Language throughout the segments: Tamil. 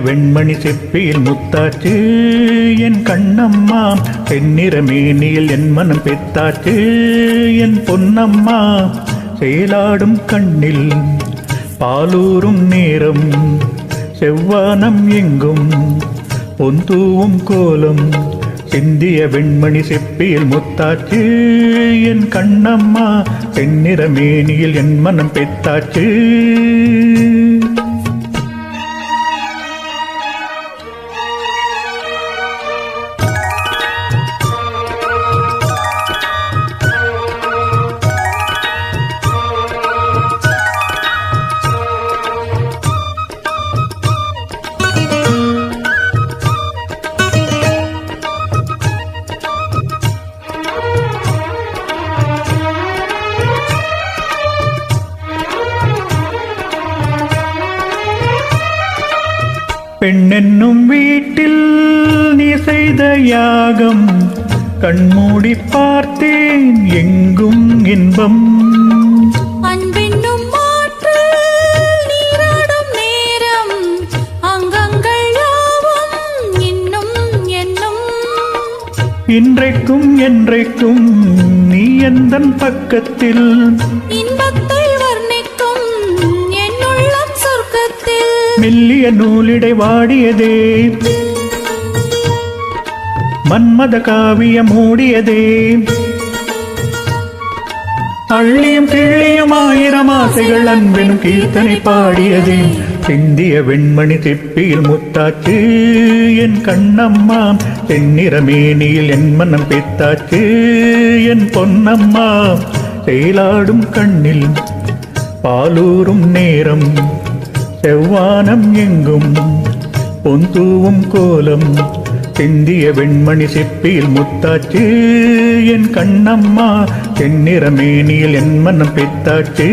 வெண்மணி செப்பியில் முத்தாச்சு என் கண்ணம்மா, தென்னிற மேனியில் என் மனம் பெத்தாச்சு என் பொன்னம்மா. செயலாடும் கண்ணில் பாலூரும் நேரம், செவ்வானம் எங்கும் பொந்தூவும் கோலம், சிந்திய வெண்மணி செப்பியில் முத்தாச்சு என் கண்ணம்மா, தென்னிற மேனியில் என் மனம் பெத்தாச்சு. பெண்ணென்னும் வீட்டில் நீ செய்த யாகம், கண்மூடி பார்த்தேன் எங்கும் இன்பம். அன்பென்னும் மாற்று நீராடும் நேரம், அங்கங்கள் யாவும் இன்னும் என்னும். இன்றைக்கும் என்றைக்கும் நீ எந்தன் பக்கத்தில், இன்பத்தை வர்ணிக்கும் என் உள்ளம் சொர்க்கத்தில். மெல்லிய நூலிடை வாடியதே, மன்மத காவிய மூடியதே. அள்ளியும் கிள்ளியும் ஆயிரம் ஆசைகள் அன்பெனும் கீர்த்தனை பாடியதே. சிந்திய வெண்மணி செப்பியில் முத்தாச்சு என் கண்ணம்மா, தென்னிற மேனியில் என் மனம் பெத்தாச்சு என் பொன்னம்மா. செயலாடும் கண்ணில் பாலூரும் நேரம், செவ்வானம் எங்கும் பொந்தூவும் கோலம், சிந்திய வெண்மணி செப்பியில் முத்தாச்சு என் கண்ணம்மா, தென்னிற மேனியில் என் மனம் பெத்தாச்சு.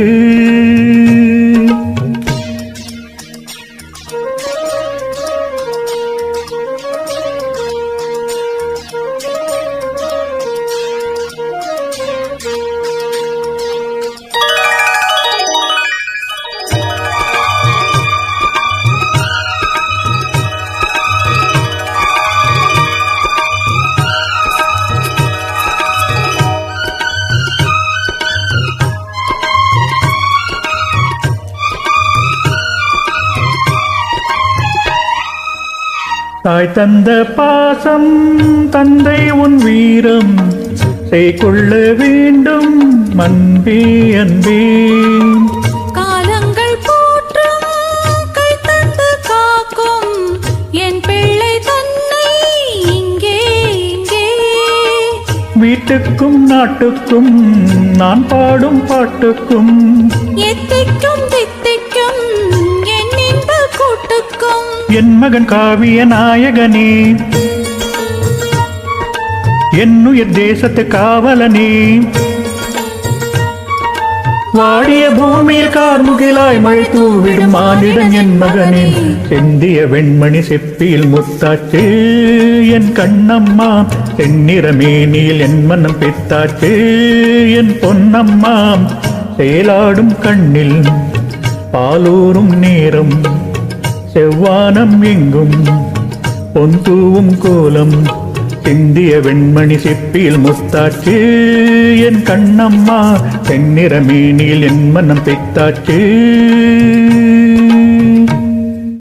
தாய் தந்த பாசம் தந்தை உன் வீரம், செய்கொள்ள வேண்டும் அன்பே அன்பே. காலங்கள் போற்றும் கை தந்து காக்கும் என் பிள்ளை தன்னை இங்கே இங்கே. வீட்டுக்கும் நாட்டுக்கும் நான் பாடும் பாட்டுக்கும், எத்திக்கும் தித்திக்கும் என் இன்ப கூட்டுக்கும். என் மகன் காவிய நாயகனே, என்னுயிர் தேசத்து காவலனே. வாடிய பூமியில் கார்முகிலாய் மழை தூவிடும் மானிடன் என் மகனே. செந்திய வெண்மணி செப்பியில் முத்தாச்சு என் கண்ணம்மா, தென்னிற மேனியில் என் மனம் பெத்தாச்சு என் பொன்னம்மா. செயலாடும் கண்ணில் பாலூரும் நேரம், செவ்வானம் எங்கும் பொந்தூவும் கோலம், சிந்திய வெண்மணி செப்பியில் முத்தாச்சு என் கண்ணம்மா, தென்னிற மேனியில் என் மனம் பெத்தாச்சு.